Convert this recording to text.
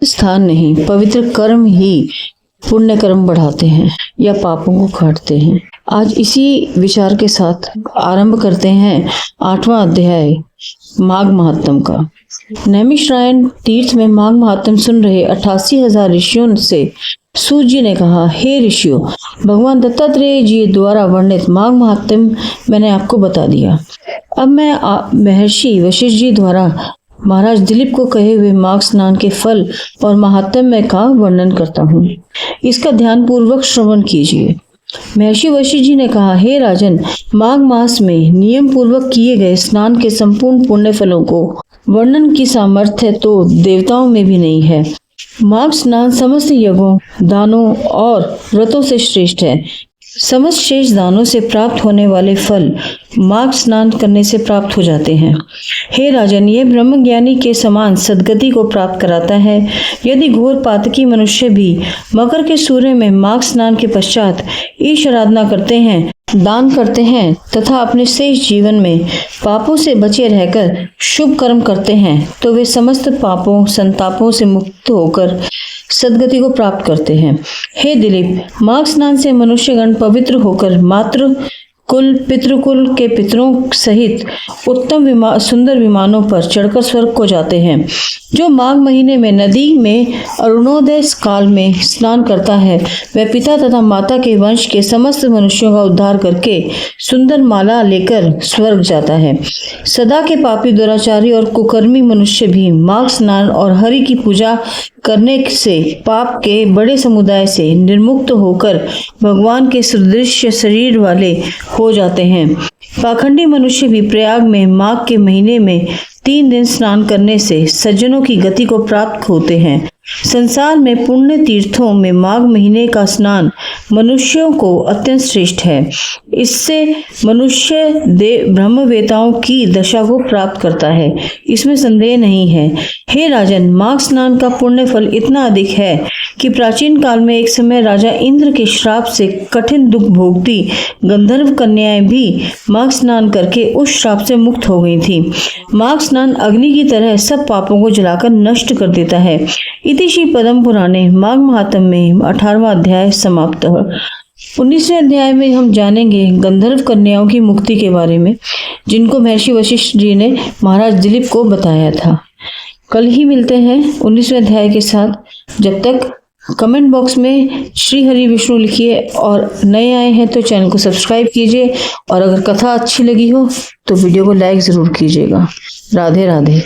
स्थान नहीं, पवित्र कर्म ही पुण्य कर्म बढ़ाते हैं या पापों को काटते हैं। आज इसी विचार के साथ आरंभ करते हैं 8वां अध्याय माघ महात्म का। नैमिषारण्य तीर्थ में माघ महात्म सुन रहे 88,000 ऋषियों से सूत जी ने कहा, हे ऋषियों, भगवान दत्तात्रेय जी द्वारा वर्णित माघ महात्म मैंने आपको बता दिया। अब मैं महर्षि वशिष्ठ जी द्वारा महाराज दिलीप को कहे हुए माघ स्नान के फल और महात्म्य का वर्णन करता हूँ। इसका ध्यान पूर्वक श्रवण कीजिए। महर्षि वशिष्ठ जी ने कहा, हे राजन, माघ मास में नियम पूर्वक किए गए स्नान के संपूर्ण पुण्य फलों को वर्णन की सामर्थ्य तो देवताओं में भी नहीं है। माघ स्नान समस्त यज्ञों, दानों और व्रतों से श्रेष्ठ है। समस्त शेष दानों से प्राप्त होने वाले फल माघ स्नान करने से प्राप्त हो जाते हैं। हे राजन, यह ब्रह्मज्ञानी के समान सद्गति को प्राप्त कराता है। यदि घोर पातकी मनुष्य भी मकर के सूर्य में माघ स्नान के पश्चात ईश आराधना करते हैं, दान करते हैं तथा अपने शेष जीवन में पापों से बचे रहकर शुभ कर्म करते हैं, तो वे समस्त पापों संतापों से मुक्त होकर सद्गति को प्राप्त करते हैं। हे दिलीप, माघ स्नान से मनुष्यगण पवित्र होकर मातृ कुल पितृकुल के पितरों सहित उत्तम सुंदर विमानों पर चढ़कर स्वर्ग को जाते हैं। जो माघ महीने में नदी में अरुणोदय काल में स्नान करता है, वह पिता तथा माता के वंश के समस्त मनुष्यों का उद्धार करके सुंदर माला लेकर स्वर्ग जाता है। सदा के पापी, दुराचारी और कुकर्मी मनुष्य भी माघ स्नान और हरि की पूजा करने से पाप के बड़े समुदाय से निर्मुक्त होकर भगवान के सदृश्य शरीर वाले हो जाते हैं। पाखंडी मनुष्य भी प्रयाग में माघ के महीने में 3 दिन स्नान करने से सज्जनों की गति को प्राप्त होते हैं। संसार में पुण्य तीर्थों में माघ महीने का स्नान मनुष्यों को अत्यंत श्रेष्ठ है। इससे मनुष्य ब्रह्मवेताओं की दशा को प्राप्त करता है, इसमें संदेह नहीं है। हे राजन, माघ स्नान का पुण्य फल इतना अधिक है कि प्राचीन काल में एक समय राजा इंद्र के श्राप से कठिन दुख भोगती गंधर्व कन्याएं भी माघ स्नान करके उस श्राप से मुक्त हो गई थी। माघ स्नान अग्नि की तरह सब पापों को जलाकर नष्ट कर देता है। इति श्री पद्म पुराणे माघ महात्म में 18वां अध्याय समाप्त। 19वें अध्याय में हम जानेंगे गंधर्व कन्याओं की मुक्ति के बारे में, जिनको महर्षि वशिष्ठ जी ने महाराज दिलीप को बताया था। कल ही मिलते हैं 19वें अध्याय के साथ। जब तक कमेंट बॉक्स में श्री हरि विष्णु लिखिए और नए आए हैं तो चैनल को सब्सक्राइब कीजिए, और अगर कथा अच्छी लगी हो तो वीडियो को लाइक जरूर कीजिएगा। राधे राधे।